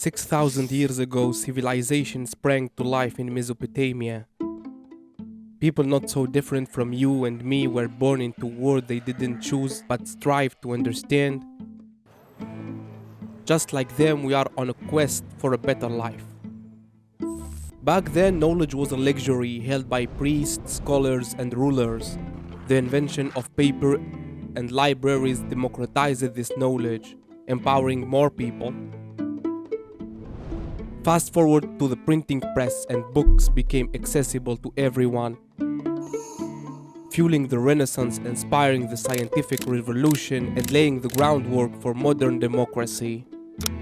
6,000 years ago, civilization sprang to life in Mesopotamia. People not so different from you and me were born into a world they didn't choose but strive to understand. Just like them, we are on a quest for a better life. Back then, knowledge was a luxury held by priests, scholars, and rulers. The invention of paper and libraries democratized this knowledge, empowering more people. Fast forward to the printing press and books became accessible to everyone, fueling the Renaissance, inspiring the scientific revolution, and laying the groundwork for modern democracy.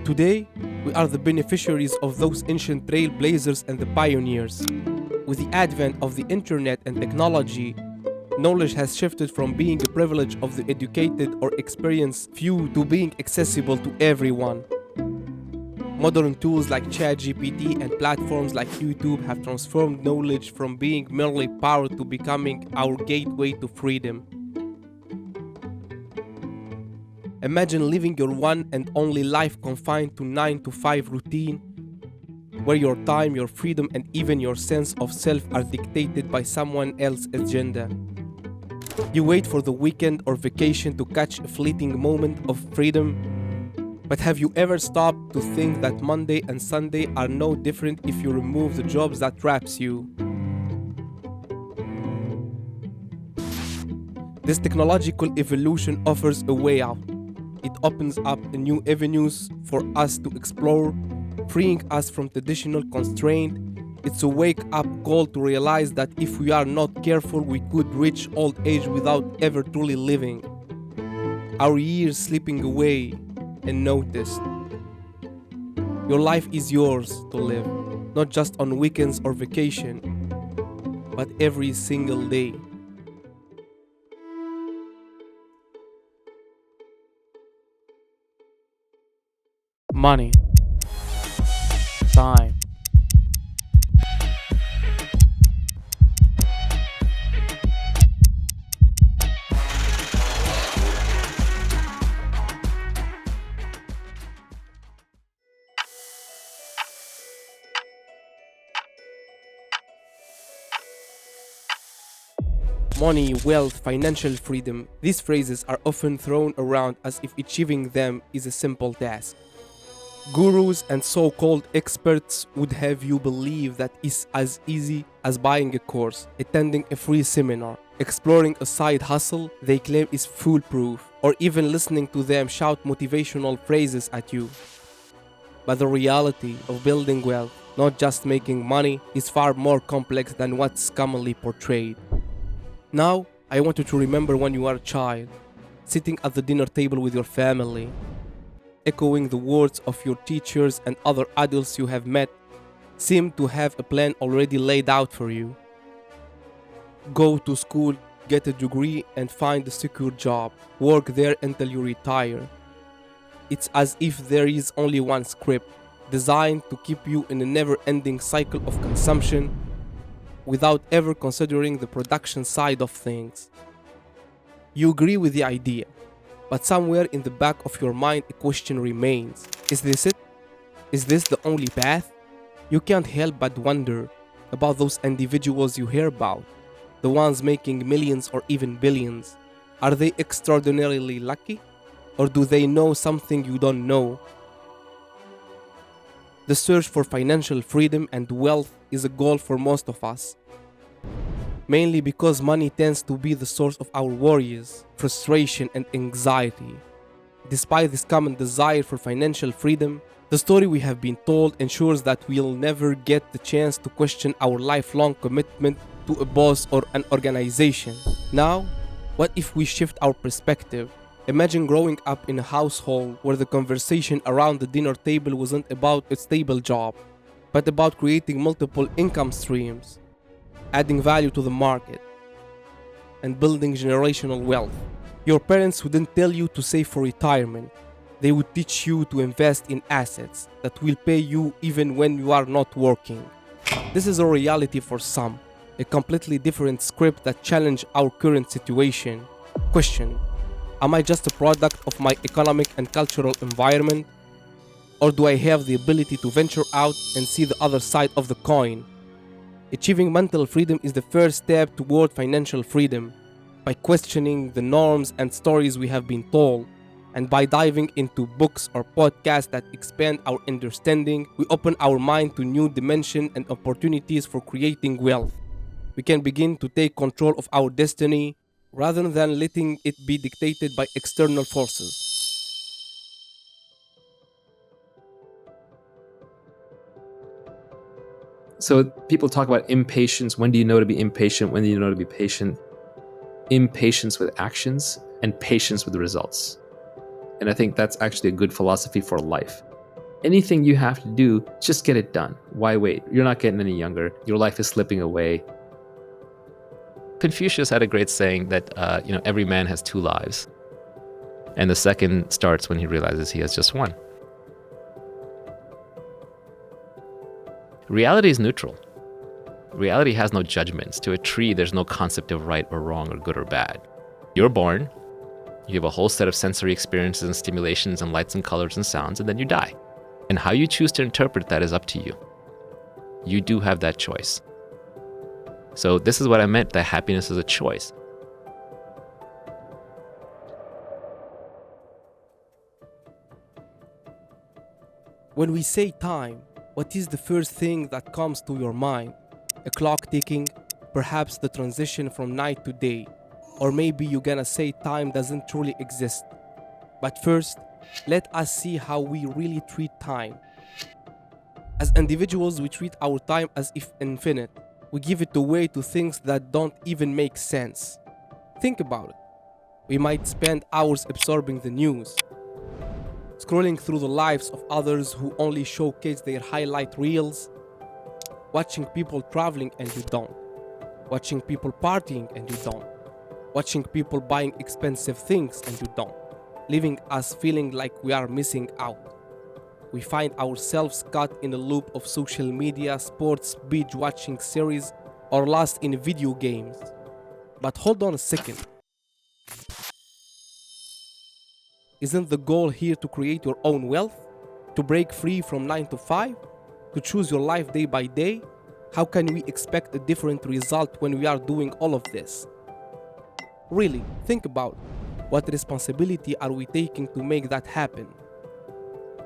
Today, we are the beneficiaries of those ancient trailblazers and the pioneers. With the advent of the internet and technology, knowledge has shifted from being a privilege of the educated or experienced few to being accessible to everyone. Modern tools like ChatGPT and platforms like YouTube have transformed knowledge from being merely power to becoming our gateway to freedom. Imagine living your one and only life confined to 9-to-5 routine, where your time, your freedom, and even your sense of self are dictated by someone else's agenda. You wait for the weekend or vacation to catch a fleeting moment of freedom. But have you ever stopped to think that Monday and Sunday are no different if you remove the jobs that traps you? This technological evolution offers a way out. It opens up new avenues for us to explore, freeing us from traditional constraint. It's a wake-up call to realize that if we are not careful, we could reach old age without ever truly living. Our years slipping away unnoticed. Your life is yours to live, not just on weekends or vacation, but every single day. Money, time, money, wealth, financial freedom. These phrases are often thrown around as if achieving them is a simple task. Gurus and so-called experts would have you believe that it's as easy as buying a course, attending a free seminar, exploring a side hustle they claim is foolproof, or even listening to them shout motivational phrases at you. But the reality of building wealth, not just making money, is far more complex than what's commonly portrayed. Now, I want you to remember when you were a child, sitting at the dinner table with your family, echoing the words of your teachers and other adults you have met, seem to have a plan already laid out for you. Go to school, get a degree, and find a secure job. Work there until you retire. It's as if there is only one script, designed to keep you in a never-ending cycle of consumption, without ever considering the production side of things. You agree with the idea, but somewhere in the back of your mind a question remains. Is this it? Is this the only path? You can't help but wonder about those individuals you hear about, the ones making millions or even billions. Are they extraordinarily lucky? Or do they know something you don't know? The search for financial freedom and wealth is a goal for most of us, mainly because money tends to be the source of our worries, frustration, and anxiety. Despite this common desire for financial freedom, the story we have been told ensures that we'll never get the chance to question our lifelong commitment to a boss or an organization. Now, what if we shift our perspective? Imagine growing up in a household where the conversation around the dinner table wasn't about a stable job, but about creating multiple income streams, adding value to the market, and building generational wealth. Your parents wouldn't tell you to save for retirement. They would teach you to invest in assets that will pay you even when you are not working. This is a reality for some, a completely different script that challenges our current situation. Question: am I just a product of my economic and cultural environment? Or do I have the ability to venture out and see the other side of the coin? Achieving mental freedom is the first step toward financial freedom, by questioning the norms and stories we have been told. And by diving into books or podcasts that expand our understanding, we open our mind to new dimensions and opportunities for creating wealth. We can begin to take control of our destiny rather than letting it be dictated by external forces. So people talk about impatience. When do you know to be impatient? When do you know to be patient? Impatience with actions and patience with the results. And I think that's actually a good philosophy for life. Anything you have to do, just get it done. Why wait? You're not getting any younger. Your life is slipping away. Confucius had a great saying that every man has two lives, and the second starts when he realizes he has just one. Reality is neutral. Reality has no judgments. To a tree, there's no concept of right or wrong or good or bad. You're born, you have a whole set of sensory experiences and stimulations and lights and colors and sounds, and then you die. And how you choose to interpret that is up to you. You do have that choice. So this is what I meant, that happiness is a choice. When we say time, what is the first thing that comes to your mind? A clock ticking, perhaps the transition from night to day, or maybe you're gonna say time doesn't truly exist. But first, let us see how we really treat time. As individuals, we treat our time as if infinite. We give it away to things that don't even make sense. Think about it. We might spend hours absorbing the news, scrolling through the lives of others who only showcase their highlight reels, watching people traveling and you don't, watching people partying and you don't, watching people buying expensive things and you don't, leaving us feeling like we are missing out. We find ourselves caught in a loop of social media, sports, binge-watching series, or lost in video games. But hold on a second. Isn't the goal here to create your own wealth? To break free from 9 to 5? To choose your life day by day? How can we expect a different result when we are doing all of this? Really, think about it. What responsibility are we taking to make that happen?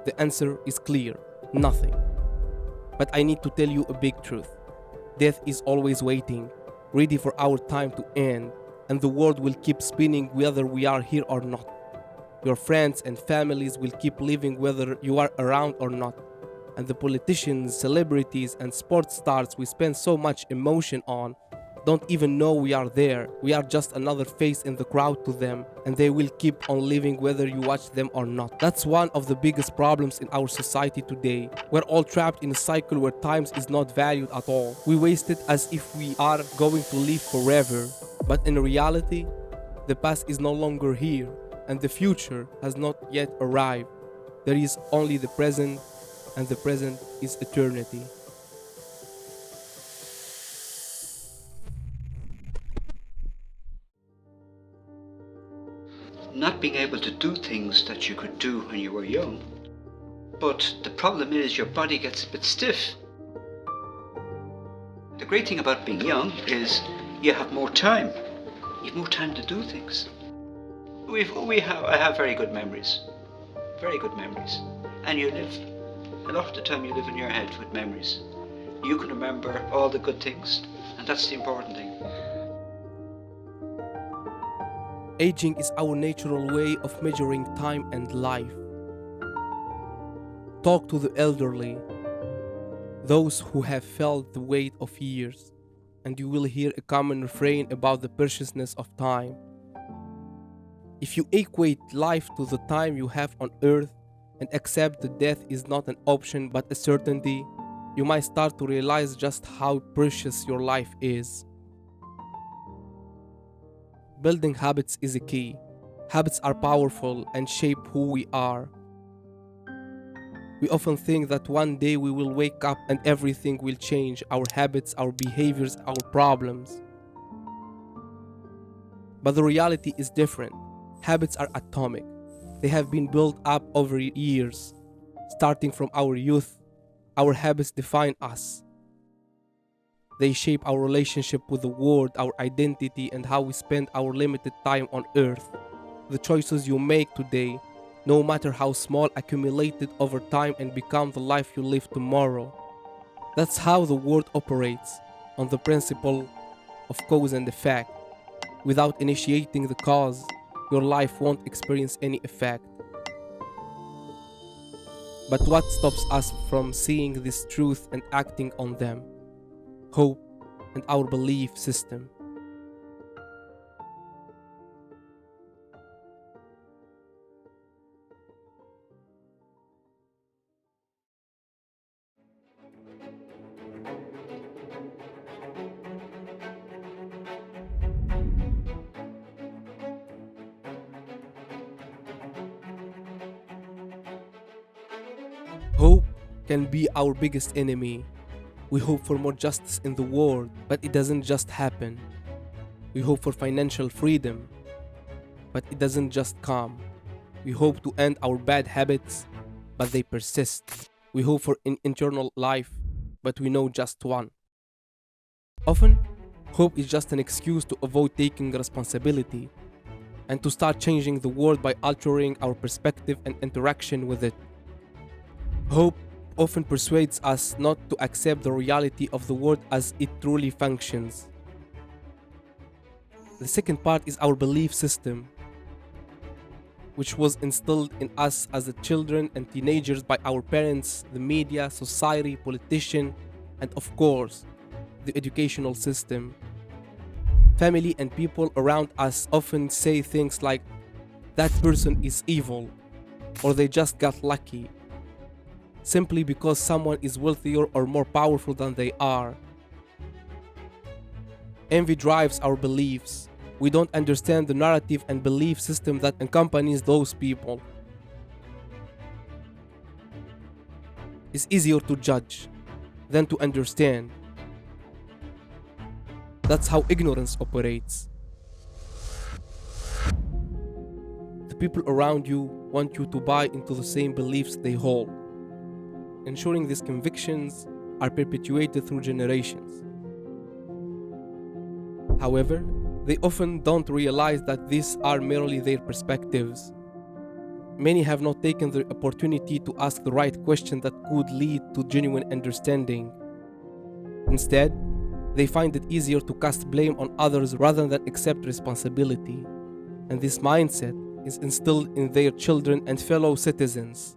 The answer is clear: nothing. But I need to tell you a big truth. Death is always waiting, ready for our time to end, and the world will keep spinning whether we are here or not. Your friends and families will keep living whether you are around or not. And the politicians, celebrities, and sports stars we spend so much emotion on don't even know we are there. We are just another face in the crowd to them, and they will keep on living whether you watch them or not. That's one of the biggest problems in our society today. We're all trapped in a cycle where time is not valued at all. We waste it as if we are going to live forever. But in reality, the past is no longer here, and the future has not yet arrived. There is only the present, and the present is eternity. Not being able to do things that you could do when you were young. But the problem is your body gets a bit stiff. The great thing about being young is you have more time. You have more time to do things. I have very good memories. Very good memories. And you live, a lot of the time you live in your head with memories. You can remember all the good things, and that's the important thing. Aging is our natural way of measuring time and life. Talk to the elderly, those who have felt the weight of years, and you will hear a common refrain about the preciousness of time. If you equate life to the time you have on earth and accept that death is not an option but a certainty, you might start to realize just how precious your life is. Building habits is a key. Habits are powerful and shape who we are. We often think that one day we will wake up and everything will change: our habits, our behaviors, our problems. But the reality is different. Habits are atomic. They have been built up over years. Starting from our youth, our habits define us. They shape our relationship with the world, our identity, and how we spend our limited time on earth. The choices you make today, no matter how small, accumulated over time and become the life you live tomorrow. That's how the world operates, on the principle of cause and effect. Without initiating the cause, your life won't experience any effect. But what stops us from seeing this truth and acting on them? Hope and our belief system. Hope can be our biggest enemy. We hope for more justice in the world, but it doesn't just happen. We hope for financial freedom, but it doesn't just come. We hope to end our bad habits, but they persist. We hope for an eternal life, but we know just one. Often, hope is just an excuse to avoid taking responsibility and to start changing the world by altering our perspective and interaction with it. Hope often persuades us not to accept the reality of the world as it truly functions. The second part is our belief system, which was instilled in us as children and teenagers by our parents, the media, society, politicians, and of course, the educational system. Family and people around us often say things like, that person is evil, or they just got lucky, simply because someone is wealthier or more powerful than they are. Envy drives our beliefs. We don't understand the narrative and belief system that accompanies those people. It's easier to judge than to understand. That's how ignorance operates. The people around you want you to buy into the same beliefs they hold, ensuring these convictions are perpetuated through generations. However, they often don't realize that these are merely their perspectives. Many have not taken the opportunity to ask the right question that could lead to genuine understanding. Instead, they find it easier to cast blame on others rather than accept responsibility. And this mindset is instilled in their children and fellow citizens.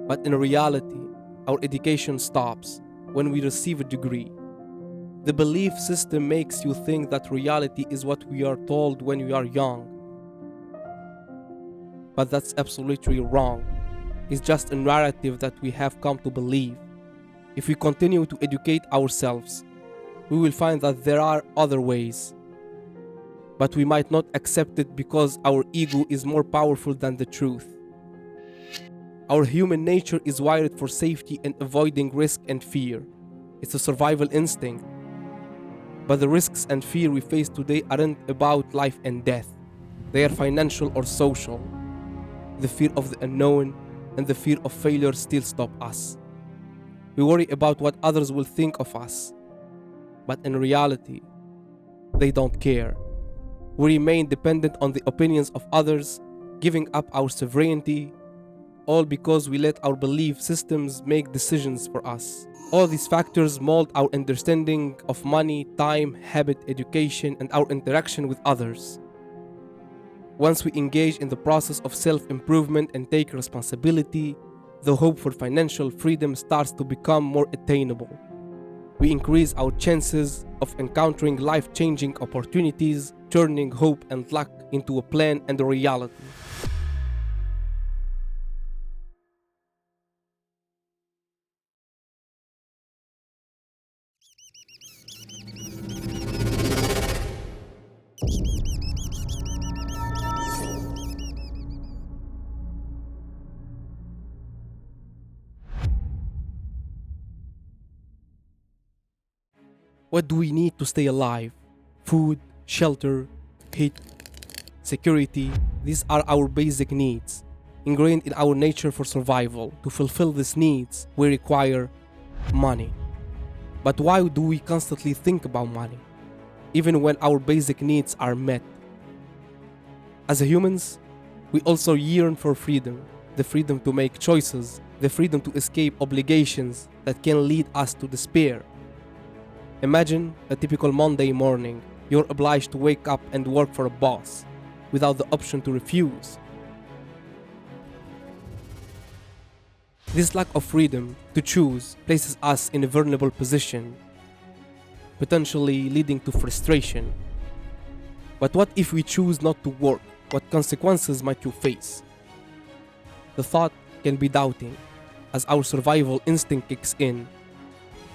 But in reality, our education stops when we receive a degree. The belief system makes you think that reality is what we are told when we are young. But that's absolutely wrong. It's just a narrative that we have come to believe. If we continue to educate ourselves, we will find that there are other ways. But we might not accept it because our ego is more powerful than the truth. Our human nature is wired for safety and avoiding risk and fear. It's a survival instinct. But the risks and fear we face today aren't about life and death. They are financial or social. The fear of the unknown and the fear of failure still stop us. We worry about what others will think of us. But in reality, they don't care. We remain dependent on the opinions of others, giving up our sovereignty, all because we let our belief systems make decisions for us. All these factors mold our understanding of money, time, habit, education, and our interaction with others. Once we engage in the process of self-improvement and take responsibility, the hope for financial freedom starts to become more attainable. We increase our chances of encountering life-changing opportunities, turning hope and luck into a plan and a reality. What do we need to stay alive? Food, shelter, heat, security. These are our basic needs. Ingrained in our nature for survival, to fulfill these needs, we require money. But why do we constantly think about money, even when our basic needs are met? As humans, we also yearn for freedom, the freedom to make choices, the freedom to escape obligations that can lead us to despair. Imagine a typical Monday morning. You're obliged to wake up and work for a boss, without the option to refuse. This lack of freedom to choose places us in a vulnerable position, potentially leading to frustration. But what if we choose not to work? What consequences might you face? The thought can be doubting, as our survival instinct kicks in,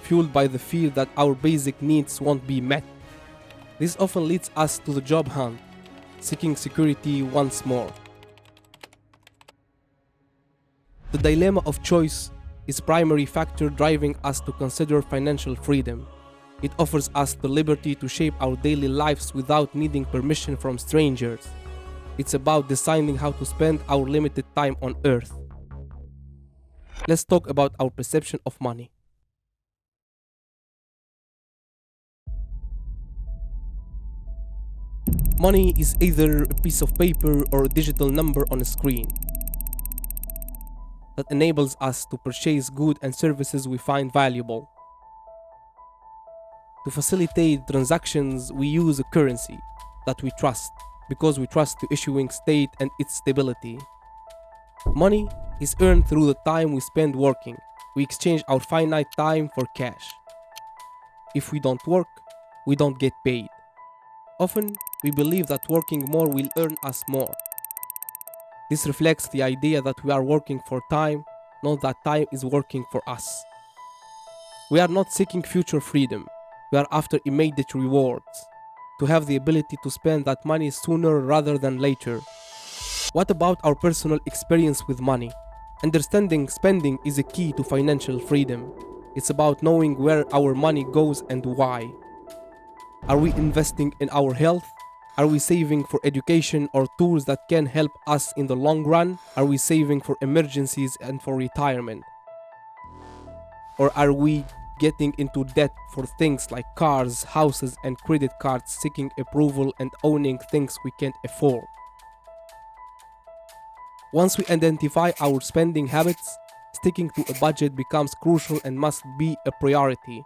fueled by the fear that our basic needs won't be met. This often leads us to the job hunt, seeking security once more. The dilemma of choice is primary factor driving us to consider financial freedom. It offers us the liberty to shape our daily lives without needing permission from strangers. It's about deciding how to spend our limited time on earth. Let's talk about our perception of money. Money is either a piece of paper or a digital number on a screen that enables us to purchase goods and services we find valuable. To facilitate transactions, we use a currency that we trust, because we trust the issuing state and its stability. Money is earned through the time we spend working. We exchange our finite time for cash. If we don't work, we don't get paid. Often, we believe that working more will earn us more. This reflects the idea that we are working for time, not that time is working for us. We are not seeking future freedom. We are after immediate rewards, to have the ability to spend that money sooner rather than later. What about our personal experience with money? Understanding spending is a key to financial freedom. It's about knowing where our money goes and why. Are we investing in our health? Are we saving for education or tools that can help us in the long run? Are we saving for emergencies and for retirement? Or are we getting into debt for things like cars, houses, and credit cards, seeking approval and owning things we can't afford? Once we identify our spending habits, sticking to a budget becomes crucial and must be a priority.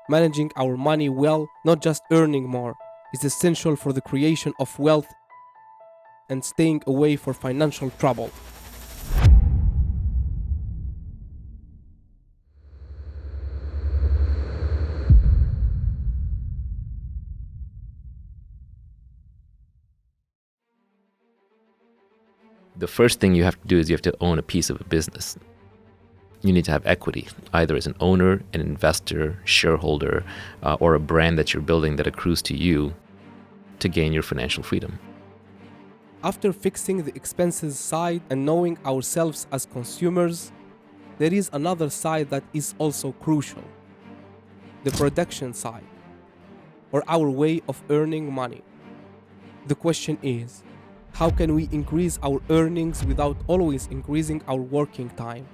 Managing our money well, not just earning more, is essential for the creation of wealth and staying away from financial trouble. The first thing you have to do is you have to own a piece of a business. You need to have equity, either as an owner, an investor, shareholder, or a brand that you're building that accrues to you to gain your financial freedom. After fixing the expenses side and knowing ourselves as consumers, there is another side that is also crucial: the production side, or our way of earning money. The question is, how can we increase our earnings without always increasing our working time?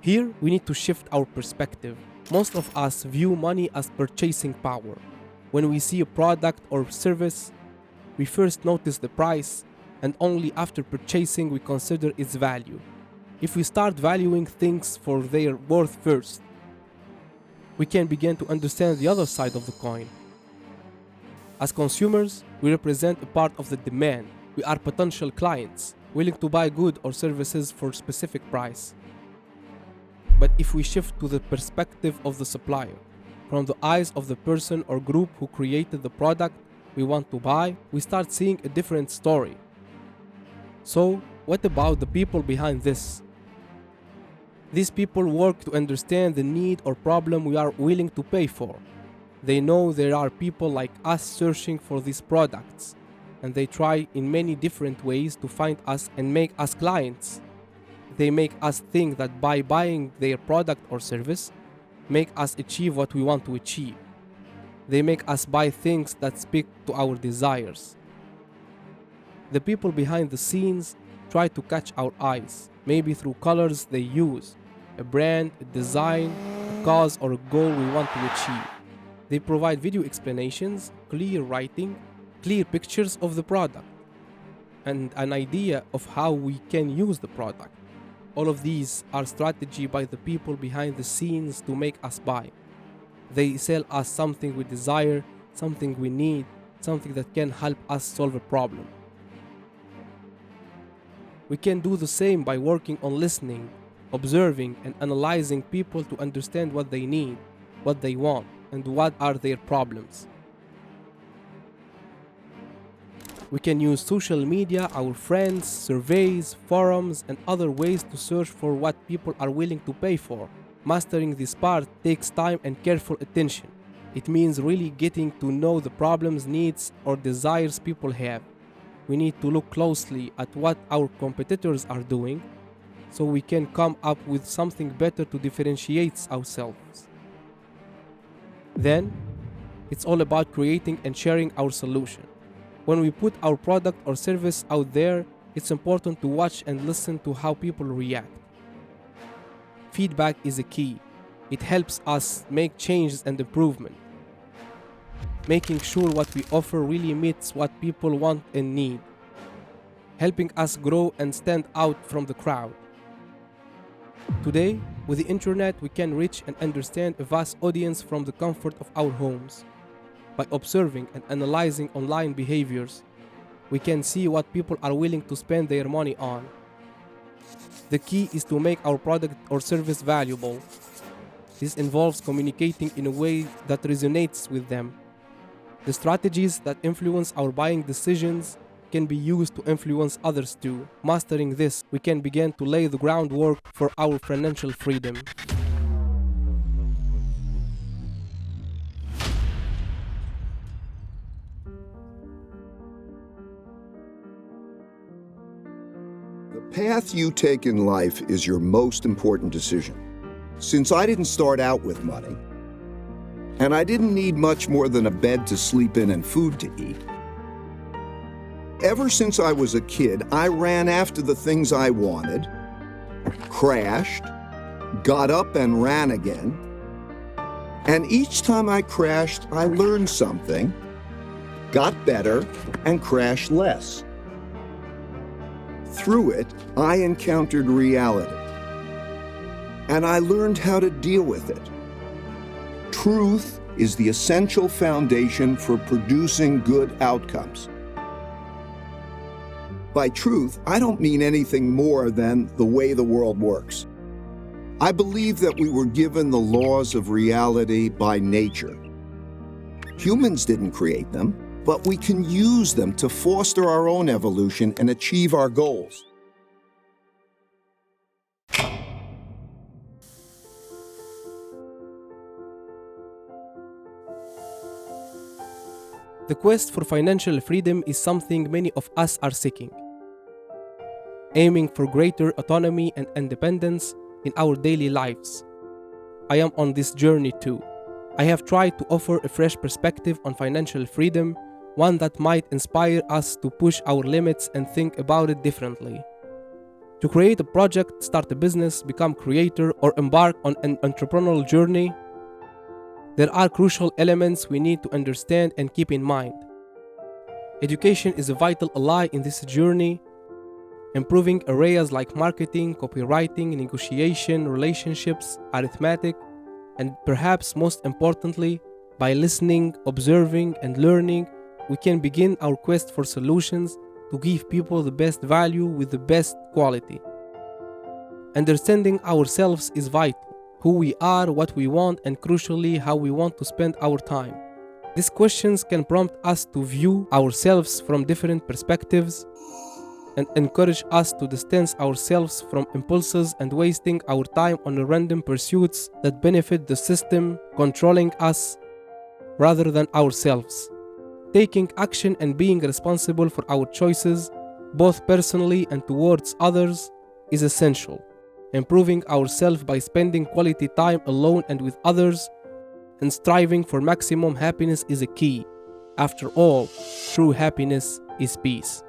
Here, we need to shift our perspective. Most of us view money as purchasing power. When we see a product or service, we first notice the price, and only after purchasing we consider its value. If we start valuing things for their worth first, we can begin to understand the other side of the coin. As consumers, we represent a part of the demand. We are potential clients, willing to buy goods or services for a specific price. But if we shift to the perspective of the supplier, from the eyes of the person or group who created the product we want to buy, we start seeing a different story. So, what about the people behind this? These people work to understand the need or problem we are willing to pay for. They know there are people like us searching for these products, and they try in many different ways to find us and make us clients. They make us think that by buying their product or service, make us achieve what we want to achieve. They make us buy things that speak to our desires. The people behind the scenes try to catch our eyes, maybe through colors they use, a brand, a design, a cause, or a goal we want to achieve. They provide video explanations, clear writing, clear pictures of the product, and an idea of how we can use the product. All of these are strategy by the people behind the scenes to make us buy. They sell us something we desire, something we need, something that can help us solve a problem. We can do the same by working on listening, observing, and analyzing people to understand what they need, what they want, and what are their problems. We can use social media, our friends, surveys, forums, and other ways to search for what people are willing to pay for. Mastering this part takes time and careful attention. It means really getting to know the problems, needs, or desires people have. We need to look closely at what our competitors are doing so we can come up with something better to differentiate ourselves. Then, it's all about creating and sharing our solution. When we put our product or service out there, it's important to watch and listen to how people react. Feedback is a key. It helps us make changes and improvement, making sure what we offer really meets what people want and need, helping us grow and stand out from the crowd. Today, with the internet, we can reach and understand a vast audience from the comfort of our homes. By observing and analyzing online behaviors, we can see what people are willing to spend their money on. The key is to make our product or service valuable. This involves communicating in a way that resonates with them. The strategies that influence our buying decisions can be used to influence others too. Mastering this, we can begin to lay the groundwork for our financial freedom. The path you take in life is your most important decision. Since I didn't start out with money, and I didn't need much more than a bed to sleep in and food to eat, ever since I was a kid, I ran after the things I wanted, crashed, got up and ran again, and each time I crashed, I learned something, got better, and crashed less. Through it, I encountered reality, and I learned how to deal with it. Truth is the essential foundation for producing good outcomes. By truth, I don't mean anything more than the way the world works. I believe that we were given the laws of reality by nature. Humans didn't create them, but we can use them to foster our own evolution and achieve our goals. The quest for financial freedom is something many of us are seeking, aiming for greater autonomy and independence in our daily lives. I am on this journey too. I have tried to offer a fresh perspective on financial freedom, one that might inspire us to push our limits and think about it differently. To create a project, start a business, become creator, or embark on an entrepreneurial journey, there are crucial elements we need to understand and keep in mind. Education is a vital ally in this journey, improving areas like marketing, copywriting, negotiation, relationships, arithmetic, and perhaps most importantly, by listening, observing, and learning, we can begin our quest for solutions to give people the best value with the best quality. Understanding ourselves is vital. Who we are, what we want, and crucially, how we want to spend our time. These questions can prompt us to view ourselves from different perspectives and encourage us to distance ourselves from impulses and wasting our time on random pursuits that benefit the system controlling us rather than ourselves. Taking action and being responsible for our choices, both personally and towards others, is essential. Improving ourselves by spending quality time alone and with others, and striving for maximum happiness is a key. After all, true happiness is peace.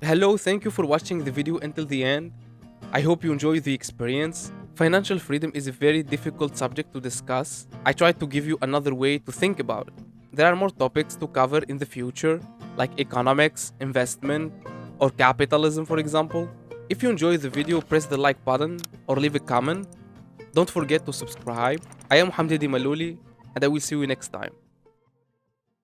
Hello, thank you for watching the video until the end. I hope you enjoy the experience. Financial freedom is a very difficult subject to discuss. I tried to give you another way to think about it. There are more topics to cover in the future, like economics, investment, or capitalism, for example. If you enjoyed the video, press the like button or leave a comment. Don't forget to subscribe. I am Hamdedi Maluli, and I will see you next time.